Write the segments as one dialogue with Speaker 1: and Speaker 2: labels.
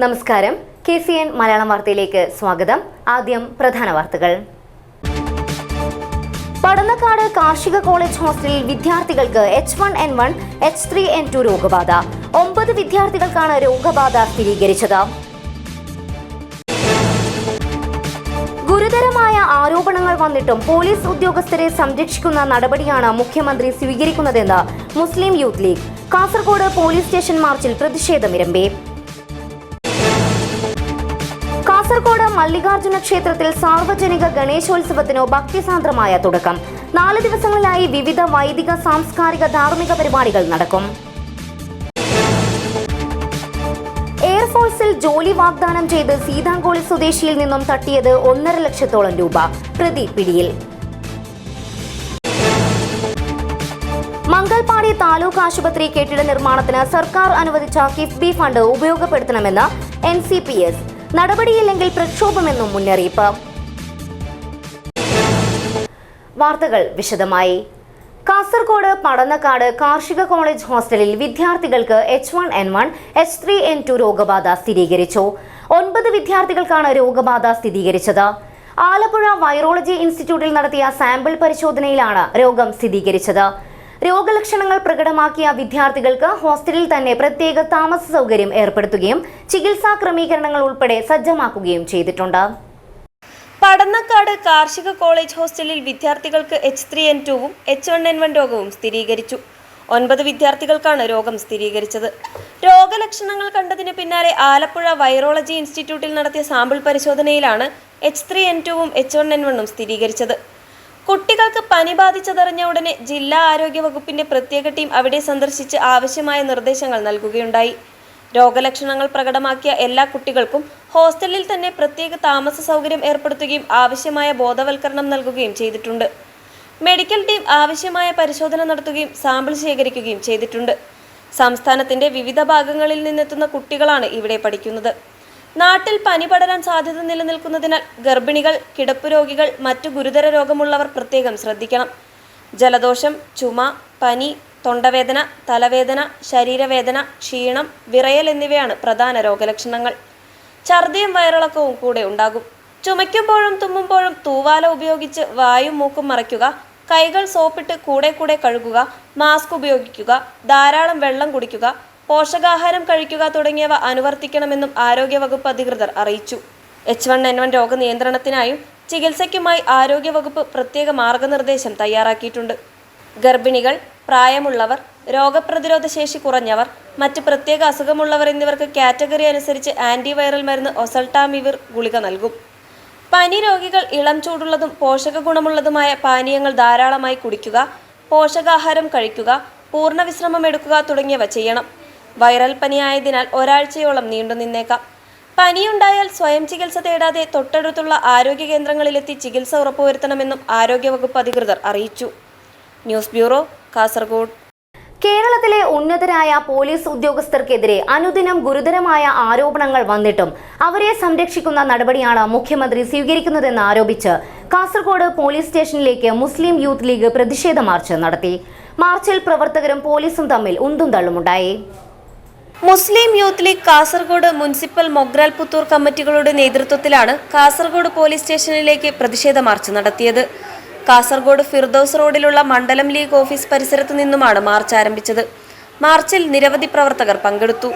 Speaker 1: നമസ്കാരം. KCN മലയാളം വാർത്തയിലേക്ക് സ്വാഗതം. ആദ്യം പ്രധാന വാർത്തകൾ. പടന്നക്കാട് കാർഷിക കോളേജ് ഹോസ്റ്റലിൽ വിദ്യാർത്ഥികൾക്ക് H1N1, H3N2 രോഗബാധ. 9 വിദ്യാർത്ഥികൾക്കാണ് രോഗബാധ സ്ഥിരീകരിച്ചത്. ഗുരുതരമായ ആരോപണങ്ങൾ വന്നിട്ടും പോലീസ് ഉദ്യോഗസ്ഥരെ സംരക്ഷിക്കുന്ന നടപടിയാണ് മുഖ്യമന്ത്രി സ്വീകരിക്കുന്നതെന്ന് മുസ്ലിം youth league. Kasaragod police station മാർച്ചിൽ പ്രതിഷേധമിരമ്പി. കാസർഗോഡ് മല്ലികാർജുന ക്ഷേത്രത്തിൽ സാർവജനിക ഗണേശോത്സവത്തിനു ഭക്തിസാന്ദ്രമായ തുടക്കം. 4 ദിവസങ്ങളിലായി വിവിധ വൈദിക, സാംസ്കാരിക, ധാർമ്മിക പരിപാടികൾ നടക്കും. എയർഫോഴ്സിൽ ജോലി വാഗ്ദാനം ചെയ്ത് സീതാങ്കോളി സ്വദേശിയിൽ നിന്നും തട്ടിയത് 1.5 ലക്ഷത്തോളം രൂപ. പ്രതി പിടിയിൽ. മംഗൽപാടി താലൂക്ക് ആശുപത്രി കെട്ടിട നിർമ്മാണത്തിന് സർക്കാർ അനുവദിച്ച കിഫ്ബി ഫണ്ട് ഉപയോഗപ്പെടുത്തണമെന്ന് NCPS. നടപടിയില്ലെങ്കിൽ പ്രക്ഷോഭമെന്നും മുന്നറിയിപ്പ്. വാർത്തകൾ വിശദമായി. കാസർഗോഡ് പടന്നക്കാട് കാർഷിക കോളേജ് ഹോസ്റ്റലിൽ വിദ്യാർത്ഥികൾക്ക് H1N1, H3N2 രോഗബാധ സ്ഥിരീകരിച്ചു. 9 വിദ്യാർത്ഥികൾക്കാണ് രോഗബാധ സ്ഥിരീകരിച്ചത്. ആലപ്പുഴ വൈറോളജി ഇൻസ്റ്റിറ്റ്യൂട്ടിൽ നടത്തിയ സാമ്പിൾ പരിശോധനയിലാണ് രോഗം സ്ഥിരീകരിച്ചത്. രോഗലക്ഷണങ്ങൾ പ്രകടമാക്കിയ വിദ്യാർത്ഥികൾക്ക് ഹോസ്റ്റലിൽ തന്നെ പ്രത്യേക താമസ സൗകര്യം ഏർപ്പെടുത്തുകയും ചികിത്സാ ക്രമീകരണങ്ങൾ ഉൾപ്പെടെ സജ്ജമാക്കുകയും ചെയ്തിട്ടുണ്ട്.
Speaker 2: പടന്നക്കാട് കാർഷിക കോളേജ് ഹോസ്റ്റലിൽ വിദ്യാർത്ഥികൾക്ക് H3N2-വും H1N1 രോഗവും സ്ഥിരീകരിച്ചു. 9 വിദ്യാർത്ഥികൾക്കാണ് രോഗം സ്ഥിരീകരിച്ചത്. രോഗലക്ഷണങ്ങൾ കണ്ടതിന് പിന്നാലെ ആലപ്പുഴ വൈറോളജി ഇൻസ്റ്റിറ്റ്യൂട്ടിൽ നടത്തിയ സാമ്പിൾ പരിശോധനയിലാണ് H3N2-വും H1N1-ഉം സ്ഥിരീകരിച്ചത്. കുട്ടികൾക്ക് പനി ബാധിച്ചതറിഞ്ഞ ഉടനെ ജില്ലാ ആരോഗ്യ വകുപ്പിന്റെ പ്രത്യേക ടീം അവിടെ സന്ദർശിച്ച് ആവശ്യമായ നിർദ്ദേശങ്ങൾ നൽകുകയുണ്ടായി. രോഗലക്ഷണങ്ങൾ പ്രകടമാക്കിയ എല്ലാ കുട്ടികൾക്കും ഹോസ്റ്റലിൽ തന്നെ പ്രത്യേക താമസ സൗകര്യം ഏർപ്പെടുത്തുകയും ആവശ്യമായ ബോധവൽക്കരണം നൽകുകയും ചെയ്തിട്ടുണ്ട്. മെഡിക്കൽ ടീം ആവശ്യമായ പരിശോധന നടത്തുകയും സാമ്പിൾ ശേഖരിക്കുകയും ചെയ്തിട്ടുണ്ട്. സംസ്ഥാനത്തിന്റെ വിവിധ ഭാഗങ്ങളിൽ നിന്നെത്തുന്ന കുട്ടികളാണ് ഇവിടെ പഠിക്കുന്നത്. നാട്ടിൽ പനി പടരാൻ സാധ്യത നിലനിൽക്കുന്നതിനാൽ ഗർഭിണികൾ, കിടപ്പ് രോഗികൾ, മറ്റു ഗുരുതര രോഗമുള്ളവർ പ്രത്യേകം ശ്രദ്ധിക്കണം. ജലദോഷം, ചുമ, പനി, തൊണ്ടവേദന, തലവേദന, ശരീരവേദന, ക്ഷീണം, വിറയൽ എന്നിവയാണ് പ്രധാന രോഗലക്ഷണങ്ങൾ. ഛർദിയും വയറിളക്കവും കൂടെ ഉണ്ടാകും. ചുമയ്ക്കുമ്പോഴും തുമ്മുമ്പോഴും തൂവാല ഉപയോഗിച്ച് വായും മൂക്കും മറയ്ക്കുക, കൈകൾ സോപ്പിട്ട് കൂടെ കഴുകുക, മാസ്ക് ഉപയോഗിക്കുക, ധാരാളം വെള്ളം കുടിക്കുക, പോഷകാഹാരം കഴിക്കുക തുടങ്ങിയവ അനുവർത്തിക്കണമെന്നും ആരോഗ്യവകുപ്പ് അധികൃതർ അറിയിച്ചു. H1N1 രോഗനിയന്ത്രണത്തിനായും ചികിത്സയ്ക്കുമായി ആരോഗ്യവകുപ്പ് പ്രത്യേക മാർഗനിർദ്ദേശം തയ്യാറാക്കിയിട്ടുണ്ട്. ഗർഭിണികൾ, പ്രായമുള്ളവർ, രോഗപ്രതിരോധ ശേഷി കുറഞ്ഞവർ, മറ്റ് പ്രത്യേക അസുഖമുള്ളവർ എന്നിവർക്ക് കാറ്റഗറി അനുസരിച്ച് ആന്റിവൈറൽ മരുന്ന് ഒസൽട്ടാമിവിർ ഗുളിക നൽകും. പനി രോഗികൾ ഇളം ചൂടുള്ളതും പോഷക ഗുണമുള്ളതുമായ പാനീയങ്ങൾ ധാരാളമായി കുടിക്കുക, പോഷകാഹാരം കഴിക്കുക, പൂർണ്ണ വിശ്രമം എടുക്കുക തുടങ്ങിയവ ചെയ്യണം. വൈറൽ പനിയായതിനാൽ ഒരാഴ്ചയോളം നീണ്ടുനിന്നേക്കാം. പനിയുണ്ടായാൽ സ്വയം ചികിത്സ തേടാതെ തൊട്ടടുത്തുള്ള ആരോഗ്യ കേന്ദ്രങ്ങളിലെത്തി ചികിത്സ ഉറപ്പുവരുത്തണമെന്നും ആരോഗ്യവകുപ്പ് അധികൃതർ അറിയിച്ചു. News bureau, Kasaragod.
Speaker 1: കേരളത്തിലെ ഉന്നതരായ പോലീസ് ഉദ്യോഗസ്ഥർക്കെതിരെ അനുദിനം ഗുരുതരമായ ആരോപണങ്ങൾ വന്നിട്ടും അവരെ സംരക്ഷിക്കുന്ന നടപടിയാണ് മുഖ്യമന്ത്രി സ്വീകരിക്കുന്നതെന്ന് ആരോപിച്ച് കാസർഗോഡ് പോലീസ് സ്റ്റേഷനിലേക്ക് മുസ്ലിം യൂത്ത് ലീഗ് പ്രതിഷേധ മാർച്ച് നടത്തി. മാർച്ചിൽ പ്രവർത്തകരും പോലീസും തമ്മിൽ ഉന്തും തള്ളുമുണ്ടായി.
Speaker 2: Muslim youth league Kasaragod municipal Mogral Puthur കമ്മിറ്റികളുടെ നേതൃത്വത്തിലാണ് കാസർഗോഡ് പോലീസ് സ്റ്റേഷനിലേക്ക് പ്രതിഷേധ മാർച്ച് നടത്തിയത്. കാസർഗോഡ് ഫിർദൌസ് റോഡിലുള്ള മണ്ഡലം ലീഗ് ഓഫീസ് പരിസരത്തു നിന്നുമാണ് മാർച്ച് ആരംഭിച്ചത്. മാർച്ചിൽ നിരവധി പ്രവർത്തകർ പങ്കെടുത്തു.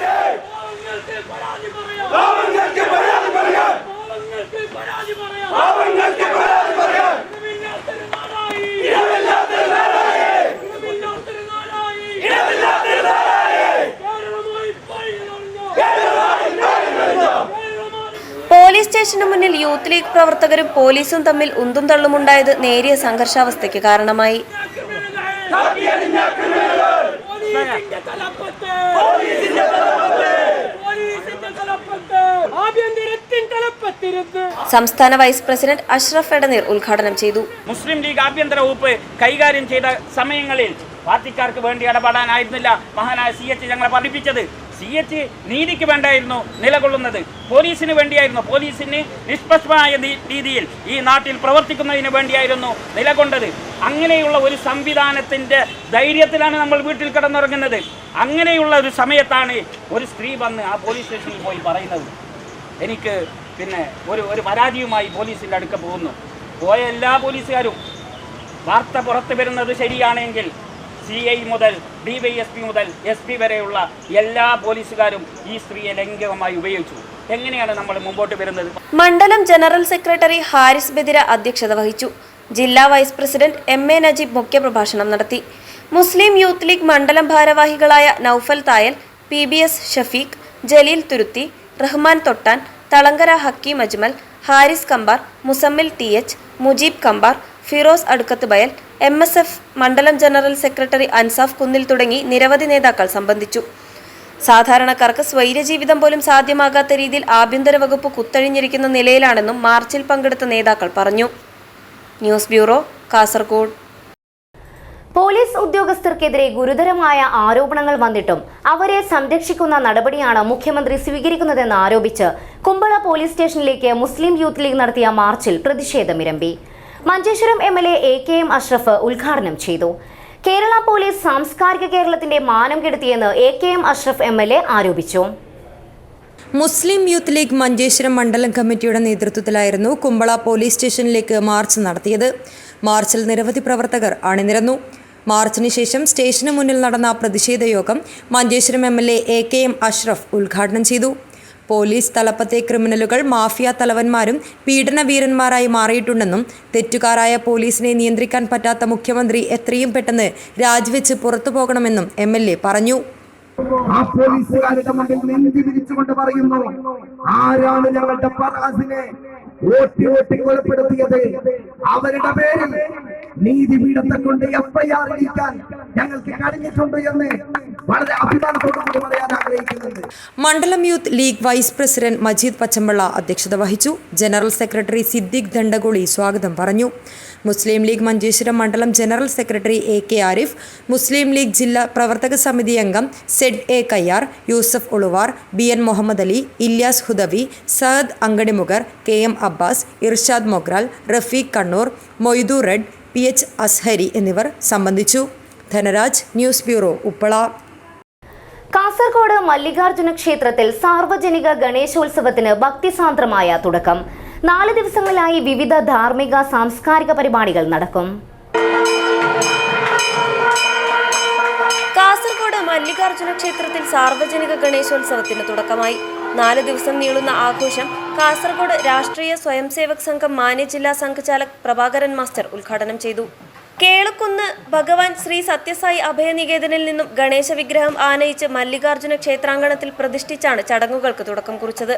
Speaker 2: പോലീസ് സ്റ്റേഷന് മുന്നിൽ യൂത്ത് ലീഗ് പ്രവർത്തകരും പോലീസും തമ്മിൽ ഉന്തും തള്ളുമുണ്ടായത് നേരിയ സംഘർഷാവസ്ഥയ്ക്ക് കാരണമായി. സംസ്ഥാന വൈസ് പ്രസിഡന്റ് അഷ്റഫ് എടനീർ ഉദ്ഘാടനം ചെയ്തു.
Speaker 3: മുസ്ലിം ലീഗ് ആഭ്യന്തര വകുപ്പ് കൈകാര്യം ചെയ്ത സമയങ്ങളിൽ പാർട്ടിക്കാർക്ക് വേണ്ടി ഇടപെടാനായിരുന്നില്ല മഹാനായ CH ഞങ്ങളെ പഠിപ്പിച്ചത്. CH നീതിക്ക് വേണ്ടായിരുന്നു നിലകൊള്ളുന്നത്, പോലീസിന് വേണ്ടിയായിരുന്നു. പോലീസിന് നിഷ്പക്ഷമായ രീതിയിൽ ഈ നാട്ടിൽ പ്രവർത്തിക്കുന്നതിന് വേണ്ടിയായിരുന്നു നിലകൊണ്ടത്. അങ്ങനെയുള്ള ഒരു സംവിധാനത്തിൻ്റെ ധൈര്യത്തിലാണ് നമ്മൾ വീട്ടിൽ കിടന്നുറങ്ങുന്നത്. അങ്ങനെയുള്ള ഒരു സമയത്താണ് ഒരു സ്ത്രീ വന്ന് ആ പോലീസ് സ്റ്റേഷനിൽ പോയി പറയുന്നത്, എനിക്ക് ഒരു പരാതിയുമായി പോലീസിൻ്റെ അടുക്ക പോകുന്നു. പോയ എല്ലാ പോലീസുകാരും വാർത്ത പുറത്തു വരുന്നത് ശരിയാണെങ്കിൽ CI മുതൽ DYSP മുതൽ SP വരെയുള്ള എല്ലാ പോലീസുകാരും ഈ സ്ത്രീയെ ലൈംഗികമായി ഉപയോഗിച്ചു. എങ്ങനെയാണ് നമ്മൾ മുമ്പോട്ട് വരുന്നത്?
Speaker 2: മണ്ഡലം ജനറൽ സെക്രട്ടറി ഹാരിസ് ബദിര അധ്യക്ഷത വഹിച്ചു. ജില്ലാ വൈസ് പ്രസിഡന്റ് MA നജീബ് മുഖ്യപ്രഭാഷണം നടത്തി. മുസ്ലിം യൂത്ത് ലീഗ് മണ്ഡലം ഭാരവാഹികളായ നൌഫൽ തായൽ, PBS ഷഫീഖ്, ജലീൽ തുരുത്തി, റഹ്മാൻ തൊട്ടാൻ, തളങ്കര ഹക്കീം അജ്മൽ, ഹാരിസ് കമ്പാർ, മുസമ്മിൽ TH, മുജീബ് കമ്പാർ, ഫിറോസ് അടുക്കത്ത് ബയൽ, MSF മണ്ഡലം ജനറൽ സെക്രട്ടറി അൻസാഫ് കുന്നിൽ തുടങ്ങി നിരവധി നേതാക്കൾ സംബന്ധിച്ചു. സാധാരണക്കാർക്ക് സ്വൈര്യജീവിതം പോലും സാധ്യമാകാത്ത രീതിയിൽ ആഭ്യന്തര വകുപ്പ് കുത്തഴിഞ്ഞിരിക്കുന്ന നിലയിലാണെന്നും മാർച്ചിൽ പങ്കെടുത്ത നേതാക്കൾ പറഞ്ഞു. News bureau, Kasaragod.
Speaker 1: പോലീസ് ഉദ്യോഗസ്ഥർക്കെതിരെ ഗുരുതരമായ ആരോപണങ്ങൾ വന്നിട്ടും അവരെ സംരക്ഷിക്കുന്ന നടപടിയാണ് മുഖ്യമന്ത്രി സ്വീകരിക്കുന്നതെന്ന് ആരോപിച്ച് കുമ്പള പോലീസ് സ്റ്റേഷനിലേക്ക് മുസ്ലിം യൂത്ത് ലീഗ് നടത്തിയ മാർച്ചിൽ പ്രതിഷേധമിരമ്പി. മഞ്ചേശ്വരം MLA AKM അഷ്റഫ് ഉദ്ഘാടനം ചെയ്തു. കേരള പോലീസ് സാംസ്കാരിക കേരളത്തിന്റെ മാനം കെടുത്തിയെന്ന് AKM അഷ്റഫ് MLA ആരോപിച്ചു.
Speaker 4: മുസ്ലിം യൂത്ത് ലീഗ് മഞ്ചേശ്വരം മണ്ഡലം കമ്മിറ്റിയുടെ നേതൃത്വത്തിലായിരുന്നു കുമ്പള പോലീസ് സ്റ്റേഷനിലേക്ക് മാർച്ച് നടത്തിയത്. മാർച്ചിൽ നിരവധി പ്രവർത്തകർ അണിനിരന്നു. മാർച്ചിന് ശേഷം സ്റ്റേഷന് മുന്നിൽ നടന്ന പ്രതിഷേധ യോഗം മഞ്ചേശ്വരം MLA AKM അഷ്റഫ് ഉദ്ഘാടനം ചെയ്തു. പോലീസ് തലപ്പത്തെ ക്രിമിനലുകൾ മാഫിയ തലവന്മാരും പീഡനവീരന്മാരായി മാറിയിട്ടുണ്ടെന്നും തെറ്റുകാരായ പോലീസിനെ നിയന്ത്രിക്കാൻ പറ്റാത്ത മുഖ്യമന്ത്രി എത്രയും പെട്ടെന്ന് രാജിവെച്ച് പുറത്തു പോകണമെന്നും MLA പറഞ്ഞു.
Speaker 5: ആ പോലീസുകാരുടെ മുന്നിൽ നെഞ്ചി വിരിച്ചുകൊണ്ട് പറയുന്നു, ആരാണ് ഞങ്ങളുടെ ഫറാസിനെ ഓട്ടി കൊലപ്പെടുത്തിയത്? അവരുടെ പേരിൽ നീതിപീഠത്തെ കൊണ്ട് FIR ഇരിക്കാൻ ഞങ്ങൾക്ക് കഴിഞ്ഞിട്ടുണ്ട് എന്ന് വളരെ അഭിമാനത്തോടുകൂടി പറയാൻ ആഗ്രഹിക്കുന്നുണ്ട്.
Speaker 4: മണ്ഡലം youth league vice president Majeed Pachampalla അധ്യക്ഷത വഹിച്ചു. ജനറൽ സെക്രട്ടറി സിദ്ദിഖ് ദണ്ഡഗുളി സ്വാഗതം പറഞ്ഞു. മുസ്ലിം ലീഗ് മഞ്ചേശ്വരം മണ്ഡലം general secretary AK Arif, Muslim League ജില്ലാ പ്രവർത്തക സമിതി അംഗം ZA Kayyar, Yusuf Uluvar, BN Muhammad Ali, Ilyas Hudavi, Saad Ankanimugar, KM Abbas, Irshad Mogral, Rafeeq Kannur, Moidu റെഡ്, PH അസ്ഹരി എന്നിവർ സംബന്ധിച്ചു. Dhanaraj, news bureau, Uppala.
Speaker 1: കാസർഗോഡ് മല്ലികാർജുന ക്ഷേത്രത്തിൽ സാർവജനിക ഗണേശോത്സവത്തിന് ഭക്തിസാന്ദ്രമായ തുടക്കം. 4 ദിവസങ്ങളിലായി വിവിധ ധാർമ്മിക സാംസ്കാരിക പരിപാടികൾ നടക്കും.
Speaker 2: കാസർഗോഡ് മല്ലികാർജുന ക്ഷേത്രത്തിൽ സാർവജനിക ഗണേശോത്സവത്തിന് തുടക്കമായി. 4 ദിവസം നീളുന്ന ആഘോഷം കാസർഗോഡ് രാഷ്ട്രീയ സ്വയംസേവക് സംഘം മാന്യ ജില്ലാ സംഘചാലക് പ്രഭാകരൻ മാസ്റ്റർ ഉദ്ഘാടനം ചെയ്തു. കേളക്കുന്ന് ഭഗവാൻ ശ്രീ സത്യസായി അഭയനികേതനിൽ നിന്നും ഗണേശ വിഗ്രഹം ആനയിച്ച് മല്ലികാർജുന ക്ഷേത്രാങ്കണത്തിൽ പ്രതിഷ്ഠിച്ചാണ് ചടങ്ങുകൾക്ക് തുടക്കം കുറിച്ചത്.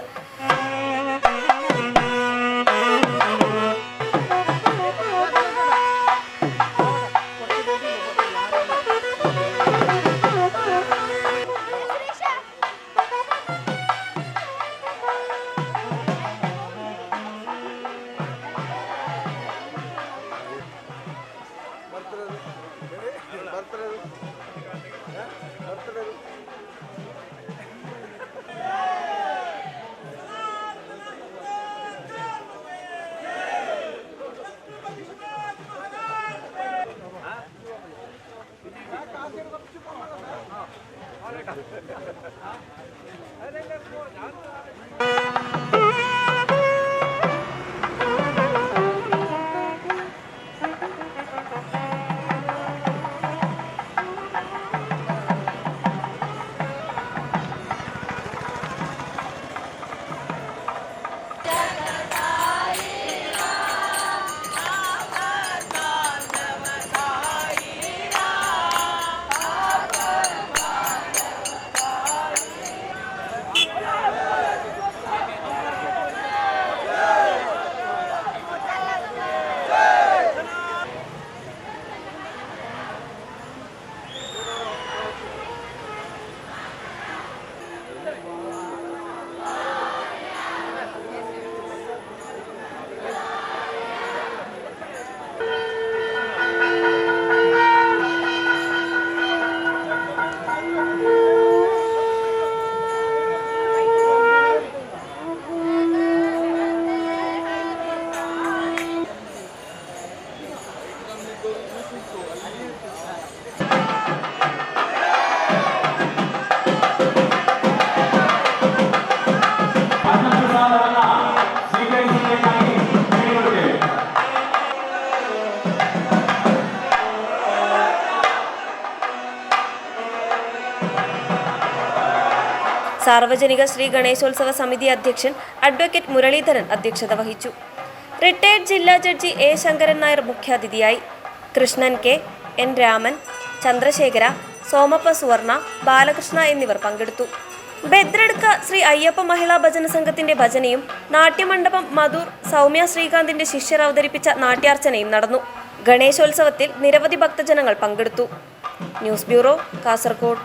Speaker 2: സാർവജനിക ശ്രീ ഗണേശോത്സവ സമിതി അധ്യക്ഷൻ അഡ്വക്കേറ്റ് മുരളീധരൻ അധ്യക്ഷത വഹിച്ചു. റിട്ടയർഡ് ജില്ലാ ജഡ്ജി എ ശങ്കരൻ നായർ മുഖ്യാതിഥിയായി. കൃഷ്ണൻ കെ, എൻ രാമൻ, ചന്ദ്രശേഖര, സോമപ്പ സുവർണ, ബാലകൃഷ്ണ എന്നിവർ പങ്കെടുത്തു. ബെദ്രടുക്ക ശ്രീ അയ്യപ്പ മഹിളാ ഭജന സംഘത്തിന്റെ ഭജനയും നാട്യമണ്ഡപം മധൂർ സൗമ്യ ശ്രീകാന്തിന്റെ ശിഷ്യർ അവതരിപ്പിച്ച നാട്യാർച്ചനയും നടന്നു. ഗണേശോത്സവത്തിൽ നിരവധി ഭക്തജനങ്ങൾ പങ്കെടുത്തു. News bureau, Kasaragod.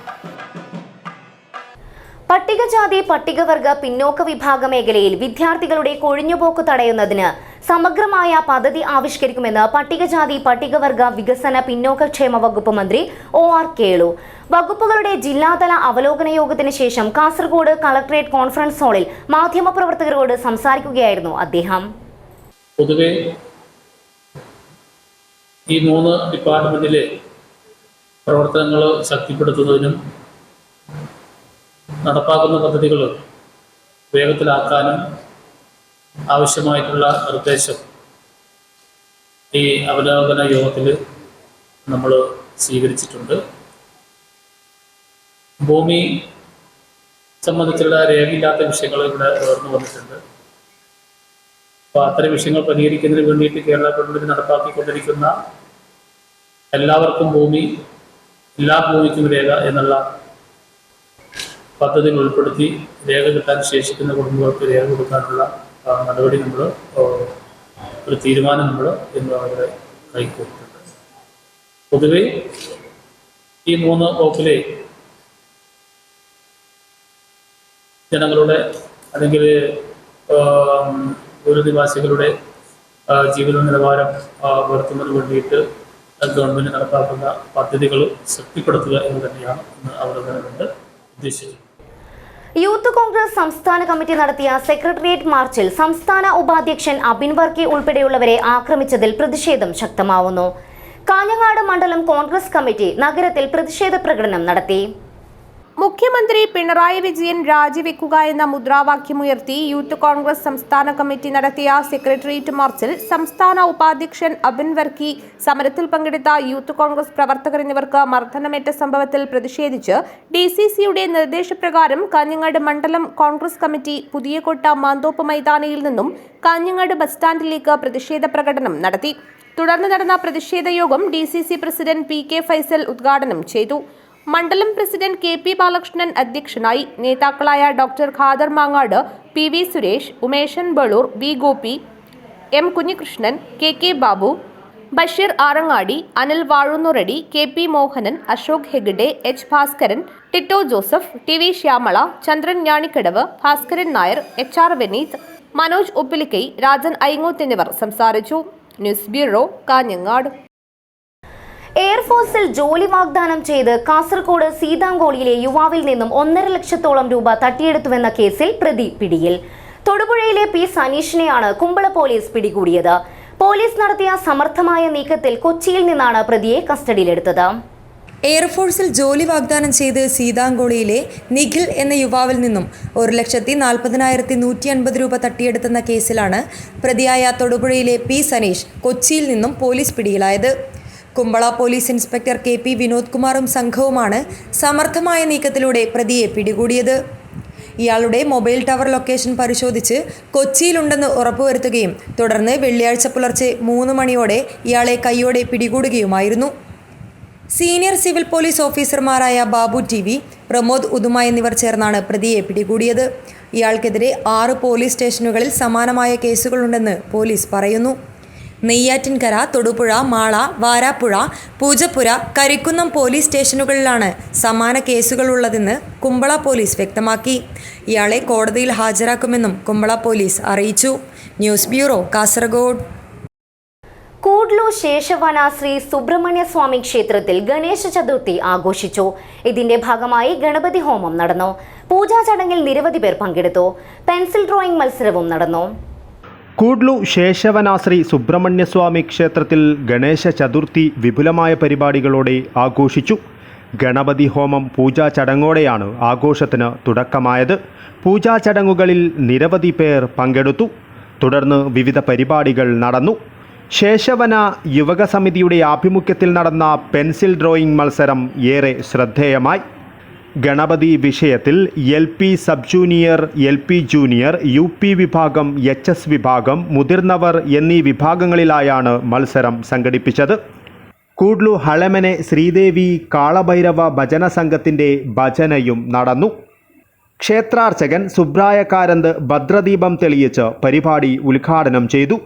Speaker 1: പട്ടികജാതി പട്ടികവർഗ പിന്നോക്ക വിഭാഗ മേഖലയിൽ വിദ്യാർത്ഥികളുടെ കൊഴിഞ്ഞുപോക്ക് തടയുന്നതിന് സമഗ്രമായ പദ്ധതി ആവിഷ്കരിക്കുമെന്ന് പട്ടികജാതി പട്ടികവർഗ വികസന പിന്നോക്കക്ഷേമ വകുപ്പ് മന്ത്രി OR കേളു. വകുപ്പുകളുടെ ജില്ലാതല അവലോകന യോഗത്തിന് ശേഷം കാസർഗോഡ് കളക്ടറേറ്റ് കോൺഫറൻസ് ഹാളിൽ മാധ്യമപ്രവർത്തകരോട് സംസാരിക്കുകയായിരുന്നു അദ്ദേഹം.
Speaker 6: പൊതുവെ ഈ 3 ഡിപ്പാർട്ട്മെന്റിലെ പ്രവർത്തനങ്ങൾ ശക്തിപ്പെടുത്തുന്നതിനും നടപ്പാക്കുന്ന പദ്ധതികൾ വേഗത്തിലാക്കാനും ആവശ്യമായിട്ടുള്ള നിർദ്ദേശം ഈ അവലോകന യോഗത്തിൽ നമ്മൾ സ്വീകരിച്ചിട്ടുണ്ട്. ഭൂമി സംബന്ധിച്ചുള്ള രേഖയില്ലാത്ത വിഷയങ്ങൾ ഇവിടെ ഉയർന്നു വന്നിട്ടുണ്ട്. അപ്പോൾ അത്തരം വിഷയങ്ങൾ പരിഹരിക്കുന്നതിന് വേണ്ടിയിട്ട് കേരള ഗവൺമെൻറ് നടപ്പാക്കിക്കൊണ്ടിരിക്കുന്ന എല്ലാവർക്കും ഭൂമി, എല്ലാ ഭൂമിക്കും രേഖ എന്നുള്ള പദ്ധതിയിൽ ഉൾപ്പെടുത്തി രേഖ കിട്ടാൻ ശേഷിക്കുന്ന കുടുംബങ്ങൾക്ക് രേഖ കൊടുക്കാനുള്ള നടപടി നമ്മൾ ഒരു തീരുമാനം നമ്മൾ ഇന്ന് അവരുടെ കൈക്കൊണ്ടിട്ടുണ്ട്. പൊതുവെ ഈ 3 വകുപ്പിലെ ജനങ്ങളുടെ അല്ലെങ്കിൽ ദൂരനിവാസികളുടെ ജീവിത നിലവാരം ഉയർത്തുന്നതിന് വേണ്ടിയിട്ട് ഗവൺമെൻറ് നടപ്പാക്കുന്ന പദ്ധതികൾ ശക്തിപ്പെടുത്തുക എന്ന് തന്നെയാണ് ഇന്ന് അവലോകനം കൊണ്ട് ഉദ്ദേശിച്ചത്.
Speaker 1: യൂത്ത് കോൺഗ്രസ് സംസ്ഥാന കമ്മിറ്റി നടത്തിയ സെക്രട്ടേറിയറ്റ് മാർച്ചിൽ സംസ്ഥാന ഉപാധ്യക്ഷൻ അബിൻ വർക്കി ഉൾപ്പെടെയുള്ളവരെ ആക്രമിച്ചതിൽ പ്രതിഷേധം ശക്തമാവുന്നു. കാഞ്ഞങ്ങാട് മണ്ഡലം കോൺഗ്രസ് കമ്മിറ്റി നഗരത്തിൽ പ്രതിഷേധ പ്രകടനം നടത്തി.
Speaker 7: മുഖ്യമന്ത്രി പിണറായി വിജയൻ രാജിവെക്കുക എന്ന മുദ്രാവാക്യമുയർത്തി യൂത്ത് കോൺഗ്രസ് സംസ്ഥാന കമ്മിറ്റി നടത്തിയ സെക്രട്ടേറിയറ്റ് മാർച്ചിൽ സംസ്ഥാന ഉപാധ്യക്ഷൻ അബിൻ വർക്കി, സമരത്തിൽ പങ്കെടുത്ത യൂത്ത് കോൺഗ്രസ് പ്രവർത്തകർ എന്നിവർക്ക് മർദ്ദനമേറ്റ സംഭവത്തിൽ പ്രതിഷേധിച്ച് DCCയുടെ നിർദ്ദേശപ്രകാരം കാഞ്ഞങ്ങാട് മണ്ഡലം കോൺഗ്രസ് കമ്മിറ്റി പുതിയകോട്ട മാന്തോപ്പ് മൈതാനിയിൽ നിന്നും കാഞ്ഞങ്ങാട് ബസ് സ്റ്റാൻഡിലേക്ക് പ്രതിഷേധ പ്രകടനം നടത്തി. തുടർന്ന് നടന്ന പ്രതിഷേധ യോഗം DCC പ്രസിഡന്റ് PK ഫൈസൽ ഉദ്ഘാടനം ചെയ്തു. മണ്ഡലം പ്രസിഡന്റ് KP ബാലകൃഷ്ണൻ അധ്യക്ഷനായി. നേതാക്കളായ doctor Khader Mangad, PV Suresh, Umeshan Baloor, V Gopi, M Kunhikrishnan, KK Babu, Basheer Arangadi, Anil Vazhunnoradi, KP Mohanan, Ashok Hegde, H Bhaskaran, Tito Joseph, TV Shyamala, Chandran Njanikkadavu, Bhaskaran Nair, HR Veneeth, Manoj Uppilikkai, Rajan Aingoth എന്നിവർ സംസാരിച്ചു. News bureau, Kanhangad.
Speaker 1: എയർഫോഴ്സിൽ ജോലി വാഗ്ദാനം ചെയ്ത് കാസർഗോഡ് സീതാങ്കോളിയിലെ യുവാവിൽ നിന്നും 1.5 ലക്ഷത്തോളം രൂപ തട്ടിയെടുത്തുവെന്ന കേസിൽ പ്രതി പിടിയിൽ. തൊടുപുഴയിലെ P സനീഷിനെയാണ് കുമ്പള പോലീസ് പിടികൂടിയത്. പോലീസ് നടത്തിയ സമർത്ഥമായ നീക്കത്തിൽ കൊച്ചിയിൽ നിന്നാണ് പ്രതിയെ കസ്റ്റഡിയിലെടുത്തത്.
Speaker 4: എയർഫോഴ്സിൽ ജോലി വാഗ്ദാനം ചെയ്ത് സീതാങ്കോളിയിലെ നിഖിൽ എന്ന യുവാവിൽ നിന്നും 1,40,150 രൂപ തട്ടിയെടുത്തെന്ന കേസിലാണ് പ്രതിയായ തൊടുപുഴയിലെ P സനീഷ് കൊച്ചിയിൽ നിന്നും പോലീസ് പിടിയിലായത്. കുമ്പള പോലീസ് ഇൻസ്പെക്ടർ KP വിനോദ് കുമാറും സംഘവുമാണ് സമർത്ഥമായ നീക്കത്തിലൂടെ പ്രതിയെ പിടികൂടിയത്. ഇയാളുടെ മൊബൈൽ ടവർ ലൊക്കേഷൻ പരിശോധിച്ച് കൊച്ചിയിലുണ്ടെന്ന് ഉറപ്പുവരുത്തുകയും തുടർന്ന് വെള്ളിയാഴ്ച പുലർച്ചെ 3 മണിയോടെ ഇയാളെ കൈയോടെ പിടികൂടുകയുമായിരുന്നു. സീനിയർ സിവിൽ പോലീസ് ഓഫീസർമാരായ ബാബു TV, പ്രമോദ് ഉദുമ എന്നിവർ ചേർന്നാണ് പ്രതിയെ പിടികൂടിയത്. ഇയാൾക്കെതിരെ 6 പോലീസ് സ്റ്റേഷനുകളിൽ സമാനമായ കേസുകളുണ്ടെന്ന് പോലീസ് പറയുന്നു. നെയ്യാറ്റിൻകര, തൊടുപുഴ, മാള, വാരാപ്പുഴ, പൂജപ്പുര, കരിക്കുന്നം പോലീസ് സ്റ്റേഷനുകളിലാണ് സമാന കേസുകളുള്ളതെന്ന് കുമ്പള പോലീസ് വ്യക്തമാക്കി. ഇയാളെ കോടതിയിൽ ഹാജരാക്കുമെന്നും കുമ്പള പോലീസ് അറിയിച്ചു. News bureau, Kasaragod.
Speaker 1: കൂഡ്ലു ശേഷവന ശ്രീ സുബ്രഹ്മണ്യ സ്വാമി ക്ഷേത്രത്തിൽ ഗണേശ ചതുർത്ഥി ആഘോഷിച്ചു. ഇതിന്റെ ഭാഗമായി ഗണപതി ഹോമം നടന്നു. പൂജാ ചടങ്ങിൽ നിരവധി പേർ പങ്കെടുത്തു. പെൻസിൽ ഡ്രോയിങ് മത്സരവും നടന്നു.
Speaker 8: കൂഡ്ലു ശേഷവനാശ്രീ സുബ്രഹ്മണ്യസ്വാമി ക്ഷേത്രത്തിൽ ഗണേശ ചതുർത്ഥി വിപുലമായ പരിപാടികളോടെ ആഘോഷിച്ചു. ഗണപതി ഹോമം പൂജാ ചടങ്ങോടെയാണ് ആഘോഷത്തിന് തുടക്കമായത്. പൂജാ ചടങ്ങുകളിൽ നിരവധി പേർ പങ്കെടുത്തു. തുടർന്ന് വിവിധ പരിപാടികൾ നടന്നു. ശേഷവന യുവക സമിതിയുടെ ആഭിമുഖ്യത്തിൽ നടന്ന പെൻസിൽ ഡ്രോയിങ് മത്സരം ഏറെ ശ്രദ്ധേയമായി. ഗണപതി വിഷയത്തിൽ LP sub junior, LP junior, UP വിഭാഗം, HS വിഭാഗം, മുതിർന്നവർ എന്നീ വിഭാഗങ്ങളിലായാണ് മത്സരം സംഘടിപ്പിച്ചത്. കൂഡ്ലു ഹളമനെ ശ്രീദേവി കാളഭൈരവ ഭജന സംഘത്തിൻ്റെ ഭജനയും നടന്നു. ക്ഷേത്രാർച്ചകൻ സുബ്രായ കാരന്ത് ഭദ്രദീപം തെളിയിച്ച് പരിപാടി ഉദ്ഘാടനം ചെയ്തു.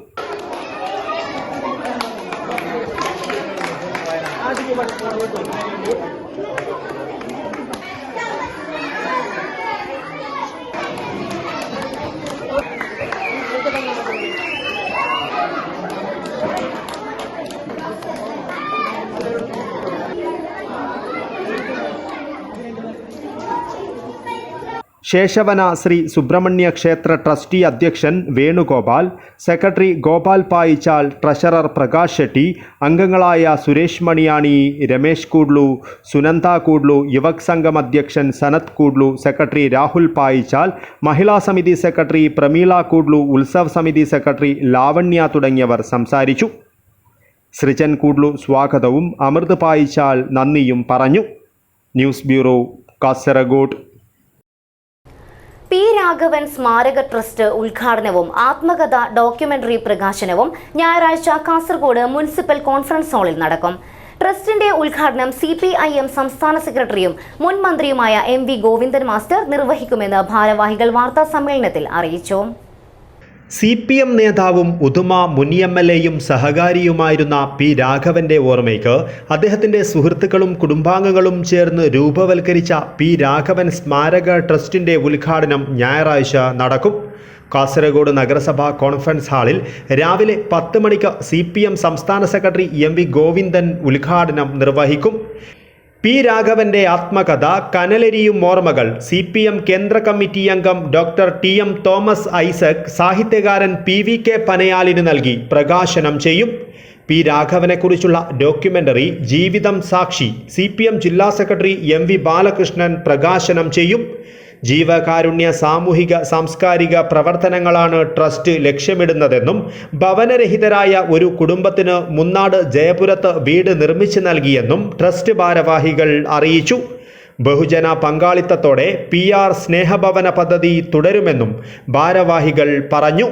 Speaker 8: ശേഷവന ശ്രീ സുബ്രഹ്മണ്യ ക്ഷേത്ര ട്രസ്റ്റി അധ്യക്ഷൻ വേണുഗോപാൽ, സെക്രട്ടറി ഗോപാൽ പായിച്ചാൽ, ട്രഷറർ പ്രകാശ് ഷെട്ടി, അംഗങ്ങളായ സുരേഷ് മണിയാണി, രമേശ് കൂഡ്ലു, സുനന്ദ കൂഡ്ലു, യുവക് സംഘം അധ്യക്ഷൻ സനത് കൂഡ്ലു, സെക്രട്ടറി രാഹുൽ പായിച്ചാൽ, മഹിളാ സമിതി സെക്രട്ടറി പ്രമീള കൂഡ്ലു, ഉത്സവ് സമിതി സെക്രട്ടറി ലാവണ്യ തുടങ്ങിയവർ സംസാരിച്ചു. സൃജൻ കൂഡ്ലു സ്വാഗതവും അമൃത് പായിച്ചാൽ നന്ദിയും പറഞ്ഞു. News bureau, Kasaragod.
Speaker 1: P Raghavan സ്മാരക ട്രസ്റ്റ് ഉദ്ഘാടനവും ആത്മകഥ ഡോക്യുമെന്ററി പ്രകാശനവും ഞായറാഴ്ച കാസർഗോഡ് മുനിസിപ്പൽ കോൺഫറൻസ് ഹാളിൽ നടക്കും. ട്രസ്റ്റിന്റെ ഉദ്ഘാടനം CPIM സംസ്ഥാന സെക്രട്ടറിയും മുൻ മന്ത്രിയുമായ MV ഗോവിന്ദൻ മാസ്റ്റർ നിർവഹിക്കുമെന്ന് ഭാരവാഹികൾ വാർത്താ സമ്മേളനത്തിൽ അറിയിച്ചു.
Speaker 8: CPM നേതാവും ഉദുമ മുൻ MLAയും സഹകാരിയുമായിരുന്ന P രാഘവന്റെ ഓർമ്മയ്ക്ക് അദ്ദേഹത്തിൻ്റെ സുഹൃത്തുക്കളും കുടുംബാംഗങ്ങളും ചേർന്ന് രൂപവൽക്കരിച്ച P രാഘവൻ സ്മാരക ട്രസ്റ്റിൻ്റെ ഉദ്ഘാടനം ഞായറാഴ്ച നടക്കും. കാസർഗോഡ് നഗരസഭാ കോൺഫറൻസ് ഹാളിൽ രാവിലെ 10 മണിക്ക് CPM സംസ്ഥാന സെക്രട്ടറി MV ഗോവിന്ദൻ ഉദ്ഘാടനം നിർവഹിക്കും. P രാഘവന്റെ ആത്മകഥ കനലരിയും ഓർമ്മകൾ CPM കേന്ദ്ര കമ്മിറ്റി അംഗം ഡോക്ടർ TM തോമസ് ഐസക് സാഹിത്യകാരൻ PVK പനയാലിന് നൽകി പ്രകാശനം ചെയ്യും. P രാഘവനെക്കുറിച്ചുള്ള ഡോക്യുമെന്ററി ജീവിതം സാക്ഷി CPM ജില്ലാ സെക്രട്ടറി MV ബാലകൃഷ്ണൻ പ്രകാശനം ചെയ്യും. ജീവകാരുണ്യ സാമൂഹിക സാംസ്കാരിക പ്രവർത്തനങ്ങളാണ് ട്രസ്റ്റ് ലക്ഷ്യമിടുന്നതെന്നും ഭവനരഹിതരായ ഒരു കുടുംബത്തിന് മുന്നാട് ജയപുരത്ത് വീട് നിർമ്മിച്ചു നൽകിയെന്നും ട്രസ്റ്റ് ഭാരവാഹികൾ അറിയിച്ചു. ബഹുജന പങ്കാളിത്തത്തോടെ PR സ്നേഹഭവന പദ്ധതി തുടരുമെന്നും ഭാരവാഹികൾ പറഞ്ഞു.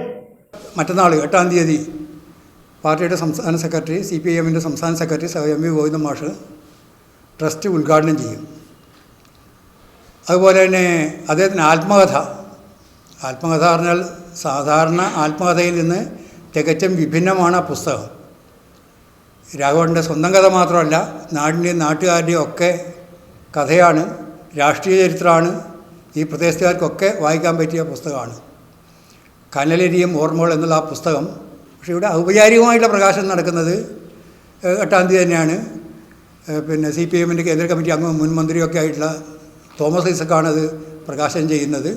Speaker 9: മറ്റന്നാൾ 8-ാം തീയതി പാർട്ടിയുടെ സംസ്ഥാന സെക്രട്ടറി CPIMൻ്റെ സംസ്ഥാന സെക്രട്ടറി MV ഗോവിന്ദൻ മാഷ് ട്രസ്റ്റ് ഉദ്ഘാടനം ചെയ്യും. അതുപോലെ തന്നെ അദ്ദേഹത്തിന് ആത്മകഥ പറഞ്ഞാൽ സാധാരണ ആത്മകഥയിൽ നിന്ന് തികച്ചും വിഭിന്നമാണ് ആ പുസ്തകം. രാഘവൻ്റെ സ്വന്തം കഥ മാത്രമല്ല, നാടിൻ്റെയും നാട്ടുകാരുടെയും ഒക്കെ കഥയാണ്, രാഷ്ട്രീയ ചരിത്രമാണ്. ഈ പ്രദേശത്തുകാർക്കൊക്കെ വായിക്കാൻ പറ്റിയ പുസ്തകമാണ് കനലരിയും ഓർമ്മകൾ എന്നുള്ള ആ പുസ്തകം. പക്ഷേ ഇവിടെ ഔപചാരികമായിട്ടുള്ള പ്രകാശനം നടക്കുന്നത് 8-ാം തീയതി തന്നെയാണ്. പിന്നെ CPIMൻ്റെ കേന്ദ്ര കമ്മിറ്റി അംഗവും മുൻ മന്ത്രിയൊക്കെ ആയിട്ടുള്ള തോമസ് ഐസക്കാണത് പ്രകാശനം ചെയ്യുന്നത്.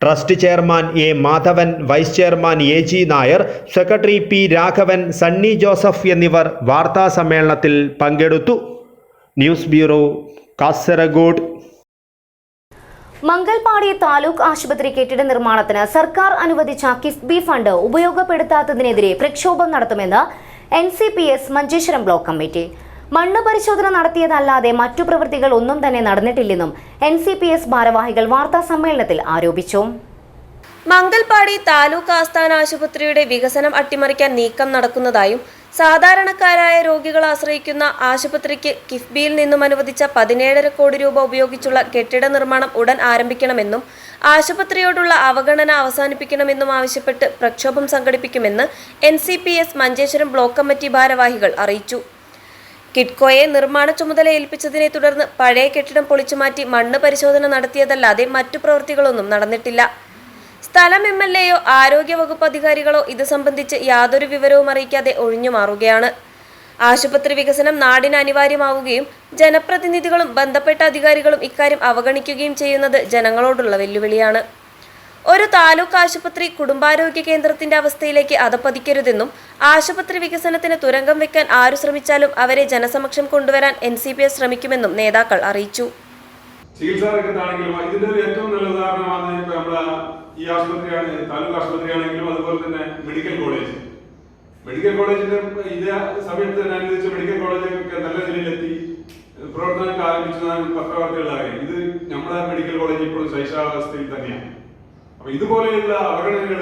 Speaker 8: Trust chairman A Madhavan, vice chairman AG Nair, secretary P Raghavan, Sunny Joseph എന്നിവർ വാർത്താ സമ്മേളനത്തിൽ പങ്കെടുത്തു. News bureau, Kasaragod.
Speaker 1: മംഗൽപാടി താലൂക്ക് ആശുപത്രി കെട്ടിട നിർമ്മാണത്തിന് സർക്കാർ അനുവദിച്ച കിഫ്ബി ഫണ്ട് ഉപയോഗപ്പെടുത്താത്തതിനെതിരെ പ്രക്ഷോഭം നടത്തുമെന്ന് NCPS മഞ്ചേശ്വരം ബ്ലോക്ക് കമ്മിറ്റി. മണ്ണ് പരിശോധന നടത്തിയതല്ലാതെ മറ്റു പ്രവൃത്തികൾ ഒന്നും തന്നെ നടന്നിട്ടില്ലെന്നും NCPS ഭാരവാഹികൾ വാർത്താ സമ്മേളനത്തിൽ ആരോപിച്ചു.
Speaker 2: മംഗൽപാടി താലൂക്ക് ആസ്ഥാന ആശുപത്രിയുടെ വികസനം അട്ടിമറിക്കാൻ നീക്കം നടക്കുന്നതായും സാധാരണക്കാരായ രോഗികൾ ആശ്രയിക്കുന്ന ആശുപത്രിക്ക് കിഫ്ബിയിൽ നിന്നും അനുവദിച്ച 17.5 കോടി രൂപ ഉപയോഗിച്ചുള്ള കെട്ടിട നിർമ്മാണം ഉടൻ ആരംഭിക്കണമെന്നും ആശുപത്രിയോടുള്ള അവഗണന അവസാനിപ്പിക്കണമെന്നും ആവശ്യപ്പെട്ട് പ്രക്ഷോഭം സംഘടിപ്പിക്കുമെന്ന് NCPS മഞ്ചേശ്വരം ബ്ലോക്ക് കമ്മിറ്റി ഭാരവാഹികൾ അറിയിച്ചു. കിഡ്കോയെ നിർമ്മാണ ചുമതല ഏൽപ്പിച്ചതിനെ തുടർന്ന് പഴയ കെട്ടിടം പൊളിച്ചുമാറ്റി മണ്ണ് പരിശോധന നടത്തിയതല്ലാതെ മറ്റു പ്രവൃത്തികളൊന്നും നടന്നിട്ടില്ല. സ്ഥലം MLAയോ ആരോഗ്യവകുപ്പ് അധികാരികളോ ഇത് സംബന്ധിച്ച് യാതൊരു വിവരവും അറിയിക്കാതെ ഒഴിഞ്ഞുമാറുകയാണ്. ആശുപത്രി വികസനം നാടിന് അനിവാര്യമാവുകയും ജനപ്രതിനിധികളും ബന്ധപ്പെട്ട അധികാരികളും ഇക്കാര്യം അവഗണിക്കുകയും ചെയ്യുന്നത് ജനങ്ങളോടുള്ള വെല്ലുവിളിയാണ്. ഒരു താലൂക്ക് ആശുപത്രി കുടുംബാരോഗ്യ കേന്ദ്രത്തിന്റെ അവസ്ഥയിലേക്ക് അധപ്പതിക്കരുതെന്നും ആശുപത്രി വികസനത്തിന് തുരങ്കം വെക്കാൻ ആരു ശ്രമിച്ചാലും അവരെ ജനസമക്ഷം കൊണ്ടുവരാൻ NCPS ശ്രമിക്കുമെന്നും നേതാക്കൾ അറിയിച്ചു.
Speaker 10: ചികിത്സാ രംഗത്താണെങ്കിലും ഇതിന്റെ ഒരു ഏറ്റവും നല്ല ഉദാഹരണമാണ് നമ്മളെ ഈ ആശുപത്രിയാണ്, താലൂക്ക് ആശുപത്രിയാണെങ്കിലും അതുപോലെ തന്നെ മെഡിക്കൽ കോളേജിന്റെ ഇതേ സമയത്ത് തന്നെ അനുവദിച്ച മെഡിക്കൽ കോളേജൊക്കെ നല്ല നിലയിലെത്തി പ്രവർത്തനങ്ങൾ ആരംഭിച്ചതാണ് പത്രവാർത്തകളിലായി. ഇത് നമ്മുടെ മെഡിക്കൽ കോളേജ് ഇപ്പോഴും ശൈശവാവസ്ഥയിൽ തന്നെയാണ്. അപ്പൊ ഇതുപോലെയുള്ള അവഗണനകൾ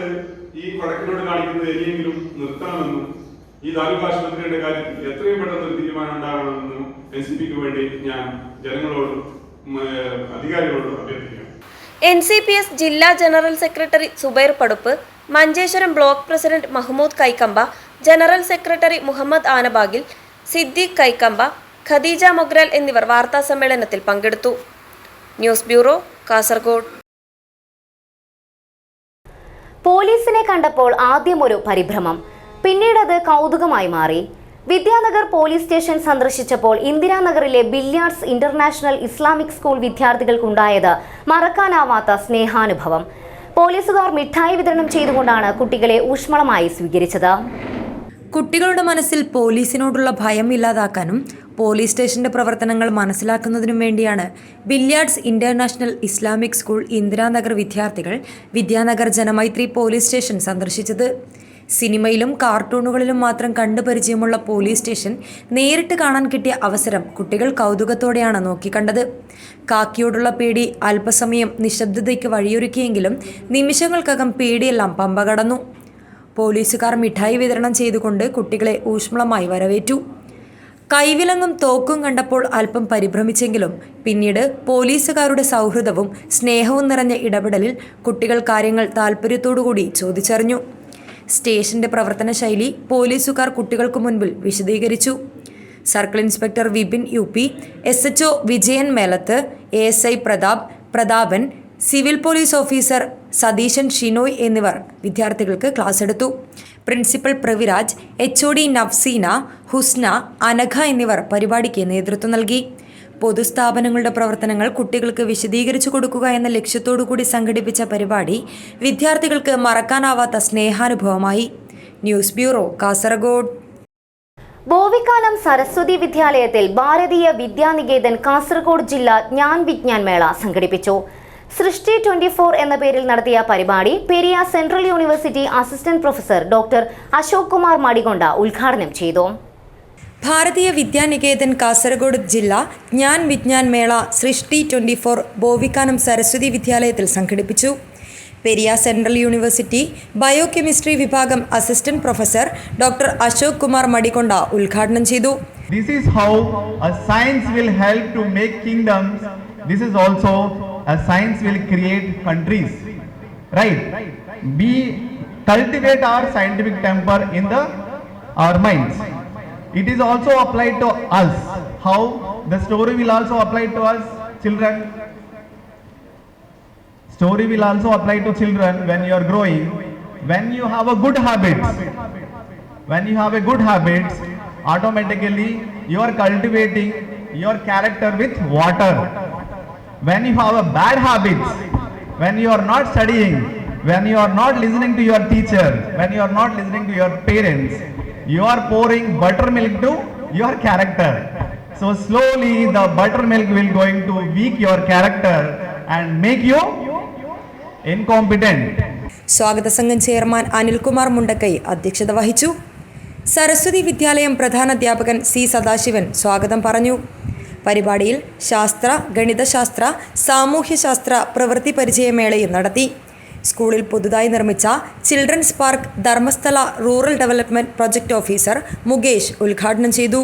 Speaker 10: ഈ വടക്കിനോട് കാണിക്കുന്നത് ഇനിയെങ്കിലും നിർത്തണമെന്നും ഈ താലൂക്ക് ആശുപത്രിയുടെ കാര്യത്തിൽ എത്രയും പെട്ടെന്ന് ഒരു തീരുമാനം ഉണ്ടാകണമെന്നും NCPക്ക് വേണ്ടി ഞാൻ ജനങ്ങളോടും അധികാരികളോടും അഭ്യർത്ഥിക്കുന്നു.
Speaker 2: NCPS ജില്ലാ general secretary Zubair Paduppu, Manjeshwaram block president Mahmood Kaikamba, general secretary Muhammad ആനബാഗിൽ, സിദ്ദീഖ് കൈക്കമ്പ, ഖദീജ മൊഗ്രാൽ എന്നിവർ വാർത്താസമ്മേളനത്തിൽ പങ്കെടുത്തു. News bureau, Kasaragod.
Speaker 1: പോലീസിനെ കണ്ടപ്പോൾ ആദ്യം ഒരു പരിഭ്രമം, പിന്നീടത് കൗതുകമായി മാറി. വിദ്യാനഗർ പോലീസ് സ്റ്റേഷൻ സന്ദർശിച്ചപ്പോൾ ഇന്ദിരാനഗറിലെ ബില്യാർഡ്സ് ഇന്റർനാഷണൽ ഇസ്ലാമിക് സ്കൂൾ വിദ്യാർത്ഥികൾക്കുണ്ടായത് മറക്കാനാവാത്ത സ്നേഹാനുഭവം. പോലീസുകാർ മിഠായി വിതരണം ചെയ്തുകൊണ്ടാണ് കുട്ടികളെ ഊഷ്മളമായി സ്വീകരിച്ചത്.
Speaker 4: കുട്ടികളുടെ മനസ്സിൽ പോലീസിനോടുള്ള ഭയം ഇല്ലാതാക്കാനും പോലീസ് സ്റ്റേഷന്റെ പ്രവർത്തനങ്ങൾ മനസ്സിലാക്കുന്നതിനും വേണ്ടിയാണ് billiards international Islamic school Indiranagar വിദ്യാർത്ഥികൾ വിദ്യാനഗർ ജനമൈത്രി പോലീസ് സ്റ്റേഷൻ സന്ദർശിച്ചത്. സിനിമയിലും കാർട്ടൂണുകളിലും മാത്രം കണ്ടുപരിചയമുള്ള പോലീസ് സ്റ്റേഷൻ നേരിട്ട് കാണാൻ കിട്ടിയ അവസരം കുട്ടികൾ കൗതുകത്തോടെയാണ് നോക്കിക്കണ്ടത്. കാക്കിയോടുള്ള പേടി അല്പസമയം നിശബ്ദതയ്ക്ക് വഴിയൊരുക്കിയെങ്കിലും നിമിഷങ്ങൾക്കകം പേടിയെല്ലാം പമ്പ കടന്നു. പോലീസുകാർ മിഠായി വിതരണം ചെയ്തുകൊണ്ട് കുട്ടികളെ ഊഷ്മളമായി വരവേറ്റു. കൈവിലങ്ങും തോക്കും കണ്ടപ്പോൾ അല്പം പരിഭ്രമിച്ചെങ്കിലും പിന്നീട് പോലീസുകാരുടെ സൗഹൃദവും സ്നേഹവും നിറഞ്ഞ ഇടപെടലിൽ കുട്ടികൾ കാര്യങ്ങൾ താല്പര്യത്തോടുകൂടി ചോദിച്ചറിഞ്ഞു. സ്റ്റേഷന്റെ പ്രവർത്തന ശൈലി പോലീസുകാർ കുട്ടികൾക്ക് മുൻപിൽ വിശദീകരിച്ചു. Circle inspector Vipin UP, SHO Vijayan Melath, ASI Prathapan, civil police officer Satheesan Shinoy എന്നിവർ വിദ്യാർത്ഥികൾക്ക് ക്ലാസ് എടുത്തു. പ്രിൻസിപ്പൽ പ്രവിരാജ്, HOD നഫ്സീന, ഹുസ്ന, അനഘ എന്നിവർ പരിപാടിക്ക് നേതൃത്വം നൽകി. പൊതുസ്ഥാപനങ്ങളുടെ പ്രവർത്തനങ്ങൾ കുട്ടികൾക്ക് വിശദീകരിച്ചു കൊടുക്കുക എന്ന ലക്ഷ്യത്തോടു കൂടി സംഘടിപ്പിച്ച പരിപാടി വിദ്യാർത്ഥികൾക്ക് മറക്കാനാവാത്ത സ്നേഹാനുഭവമായി. News bureau, Kasaragod.
Speaker 1: ബോവിക്കാനം സരസ്വതി വിദ്യാലയത്തിൽ ഭാരതീയ വിദ്യാനികേതൻ കാസർഗോഡ് ജില്ലാ ജ്ഞാൻ വിജ്ഞാൻ മേള സംഘടിപ്പിച്ചു. സൃഷ്ടി 24 എന്ന പേരിൽ നടത്തിയ പരിപാടി Periya central university assistant professor doctor Ashok Kumar Madikonda ഉദ്ഘാടനം ചെയ്തു.
Speaker 4: ഭാരതീയ വിദ്യാനികേതൻ കാസർഗോഡ് ജില്ലാ ജ്ഞാൻ വിജ്ഞാൻ മേള സൃഷ്ടി 24 ബോവിക്കാനം സരസ്വതി വിദ്യാലയത്തിൽ സംഘടിപ്പിച്ചു. പെരിയ സെൻട്രൽ യൂണിവേഴ്സിറ്റി ബയോകെമിസ്ട്രി വിഭാഗം assistant professor doctor Ashok Kumar Madikonda ഉദ്ഘാടനം ചെയ്തു.
Speaker 11: This is how a science will help to make kingdoms. This is also a science will create countries. Right? We cultivate our scientific temper in our minds. It is also applied to us. How the story will also apply to us, children. Story will also apply to children when you are growing. When you have a good habits, automatically you are cultivating your character with water. When you have a bad habits, when you are not studying, when you are not listening to your teacher, when you are not listening to your parents, you are pouring buttermilk to your character. So slowly the buttermilk will going to weak your character and make you incompetent.
Speaker 4: സ്വാഗത സംഘം chairman Anilkumar Mundakkai അധ്യക്ഷത വഹിച്ചു. സരസ്വതി വിദ്യാലയം പ്രധാനാധ്യാപകൻ C Sadasivan സ്വാഗതം പറഞ്ഞു. പരിപാടിയിൽ ശാസ്ത്ര, ഗണിതശാസ്ത്ര, സാമൂഹ്യശാസ്ത്ര പ്രവൃത്തി പരിചയമേളയും നടത്തി. സ്കൂളിൽ പുതുതായി നിർമ്മിച്ച children's park Dharmasthala rural development project officer Mukesh ഉദ്ഘാടനം ചെയ്തു.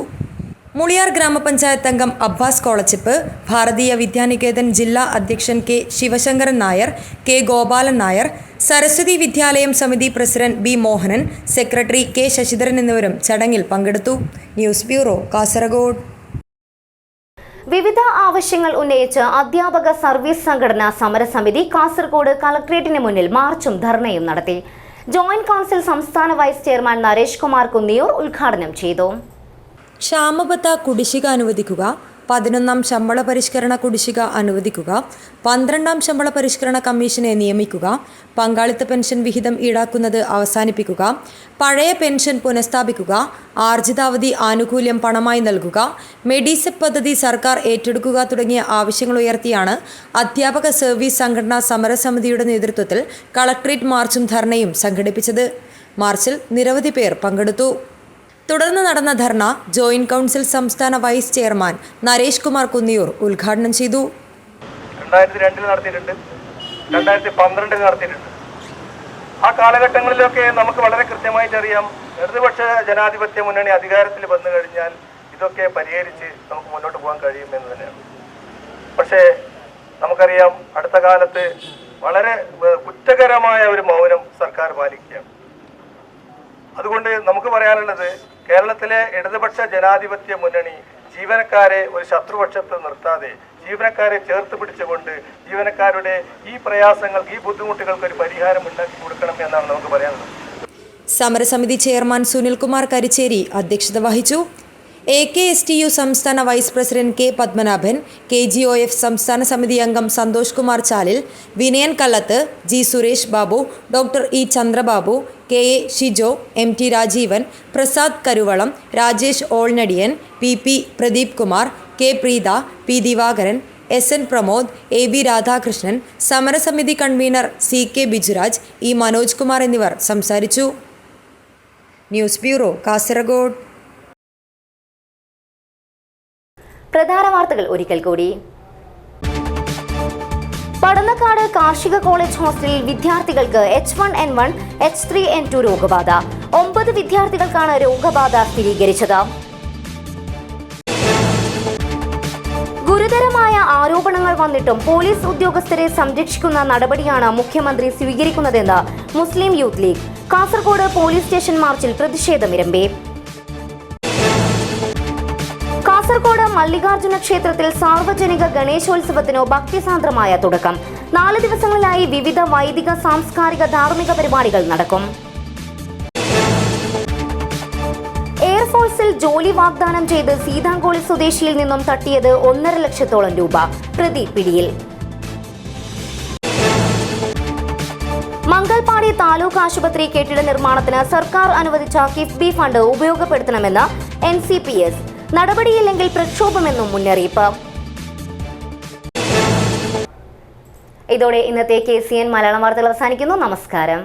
Speaker 4: മുളിയാർ ഗ്രാമപഞ്ചായത്ത് അംഗം അബ്ബാസ് കോളച്ചിപ്പ്, ഭാരതീയ വിദ്യാനികേതൻ ജില്ലാ അധ്യക്ഷൻ K ശിവശങ്കരൻ നായർ, K ഗോപാലൻ നായർ, സരസ്വതി വിദ്യാലയം സമിതി president B Mohanan, secretary K Sasidharan എന്നിവരും ചടങ്ങിൽ പങ്കെടുത്തു. News bureau, Kasaragod.
Speaker 1: വിവിധ ആവശ്യങ്ങൾ ഉന്നയിച്ച് അധ്യാപക സർവീസ് സംഘടനാ സമരസമിതി കാസർഗോഡ് കളക്ട്രേറ്റിന് മുന്നിൽ മാർച്ചും ധർണയും നടത്തി. ജോയിന്റ് കൗൺസിൽ സംസ്ഥാന വൈസ് ചെയർമാൻ നരേഷ് കുമാർ കുന്നിയൂർ ഉദ്ഘാടനം ചെയ്തു.
Speaker 4: ക്ഷാമബത്ത കുടിശ്ശിക അനുവദിക്കുക, 11ാം ശമ്പള പരിഷ്കരണ കുടിശ്ശിക അനുവദിക്കുക, 12ാം ശമ്പള പരിഷ്കരണ കമ്മീഷനെ നിയമിക്കുക, പങ്കാളിത്ത പെൻഷൻ വിഹിതം ഈടാക്കുന്നത് അവസാനിപ്പിക്കുക, പഴയ പെൻഷൻ പുനഃസ്ഥാപിക്കുക, ആർജിതാവധി ആനുകൂല്യം പണമായി നൽകുക, മെഡിസെപ് പദ്ധതി സർക്കാർ ഏറ്റെടുക്കുക തുടങ്ങിയ ആവശ്യങ്ങൾ ഉയർത്തിയാണ് അധ്യാപക സർവീസ് സംഘടനാ സമരസമിതിയുടെ നേതൃത്വത്തിൽ കളക്ട്രേറ്റ് മാർച്ചും ധർണയും സംഘടിപ്പിച്ചത്. മാർച്ചിൽ നിരവധി പേർ പങ്കെടുത്തു. തുടർന്ന് നടന്ന ധർണ ജോയിന്റ് കൗൺസിൽ സംസ്ഥാന വൈസ് ചെയർമാൻ നരേഷ് കുമാർ കുന്നിയൂർ ഉദ്ഘാടനം ചെയ്തു.
Speaker 12: 2002 നടത്തിയിട്ടുണ്ട്, 2012 നടത്തിയിട്ടുണ്ട്. ആ കാലഘട്ടങ്ങളിലൊക്കെ നമുക്ക് വളരെ കൃത്യമായിട്ട് അറിയാം, ഇടതുപക്ഷ ജനാധിപത്യ മുന്നണി അധികാരത്തിൽ വന്നു കഴിഞ്ഞാൽ ഇതൊക്കെ പരിഹരിച്ച് നമുക്ക് മുന്നോട്ട് പോകാൻ കഴിയുമെന്ന് തന്നെയാണ്. പക്ഷേ നമുക്കറിയാം, അടുത്ത കാലത്ത് വളരെ കുറ്റകരമായ ഒരു മൗനം സർക്കാർ പാലിക്കുകയാണ്. അതുകൊണ്ട് നമുക്ക് പറയാനുള്ളത്, കേരളത്തിലെ ഇടതുപക്ഷ ജനാധിപത്യ മുന്നണി ജീവനക്കാരെ ഒരു ശത്രുപക്ഷത്ത് നിർത്താതെ ജീവനക്കാരെ ചേർത്ത് പിടിച്ചുകൊണ്ട് ജീവനക്കാരുടെ ഈ പ്രയാസങ്ങൾക്ക്, ഈ ബുദ്ധിമുട്ടുകൾക്ക് ഒരു പരിഹാരം ഉണ്ടാക്കി കൊടുക്കണം എന്നാണ് നമുക്ക് പറയാനുള്ളത്.
Speaker 4: സമരസമിതി ചെയർമാൻ സുനിൽകുമാർ കരിച്ചേരി അധ്യക്ഷത വഹിച്ചു. AKSTU സംസ്ഥാന vice president K Padmanabhan, KGOF സംസ്ഥാന സമിതി അംഗം Santhosh Kumar Chalil, Vinayan Kallath, G Suresh Babu, doctor E Chandrababu, KA Shijo, MT Rajeevan, Prasad Karuvalam, Rajesh Olnadiyan, PP Pradeep Kumar, K Preetha, P Divakaran, SN Pramod, AB Radhakrishnan, സമരസമിതി convener CK Bijuraj, E Manoj Kumar എന്നിവർ സംസാരിച്ചു. News bureau, Kasaragod.
Speaker 1: പ്രധാന വാർത്തകൾ ഒരിക്കൽ കൂടി. പടന്നക്കാട് കാർഷിക കോളേജ് ഹോസ്റ്റലിൽ വിദ്യാർത്ഥികൾക്ക് H1N1, H3N2 രോഗബാധ. 9 വിദ്യാർത്ഥികൾക്കാണ് രോഗബാധ സ്ഥിരീകരിച്ചത്. ഗുരുതരമായ ആരോപണങ്ങൾ വന്നിട്ടും പോലീസ് ഉദ്യോഗസ്ഥരെ സംരക്ഷിക്കുന്ന നടപടിയാണ് മുഖ്യമന്ത്രി സ്വീകരിക്കുന്നതെന്ന് മുസ്ലിം youth league. Kasaragod police station മാർച്ചിൽ പ്രതിഷേധമിരമ്പി. കാസർഗോഡ് മല്ലികാർജുന ക്ഷേത്രത്തിൽ സാർവജനിക ഗണേശോത്സവത്തിനു ഭക്തിസാന്ദ്രമായ തുടക്കം. 4 ദിവസങ്ങളിലായി വിവിധ വൈദിക, സാംസ്കാരിക, ധാർമ്മിക പരിപാടികൾ നടക്കും. എയർഫോഴ്സിൽ ജോലി വാഗ്ദാനം ചെയ്ത് സീതാങ്കോളി സ്വദേശിയിൽ നിന്നും തട്ടിയത് 1.5 ലക്ഷത്തോളം രൂപ. പ്രതി പിടിയിൽ. മംഗൽപാടി താലൂക്ക് ആശുപത്രി കെട്ടിട നിർമ്മാണത്തിന് സർക്കാർ അനുവദിച്ച കിഫ്ബി ഫണ്ട് ഉപയോഗപ്പെടുത്തണമെന്ന് NCPS. നടപടിയില്ലെങ്കിൽ പ്രക്ഷോഭമെന്നും മുന്നറിയിപ്പ്. ഇതോടെ ഇന്നത്തെ KCN മലയാളം വാർത്തകൾ അവസാനിക്കുന്നു. നമസ്കാരം.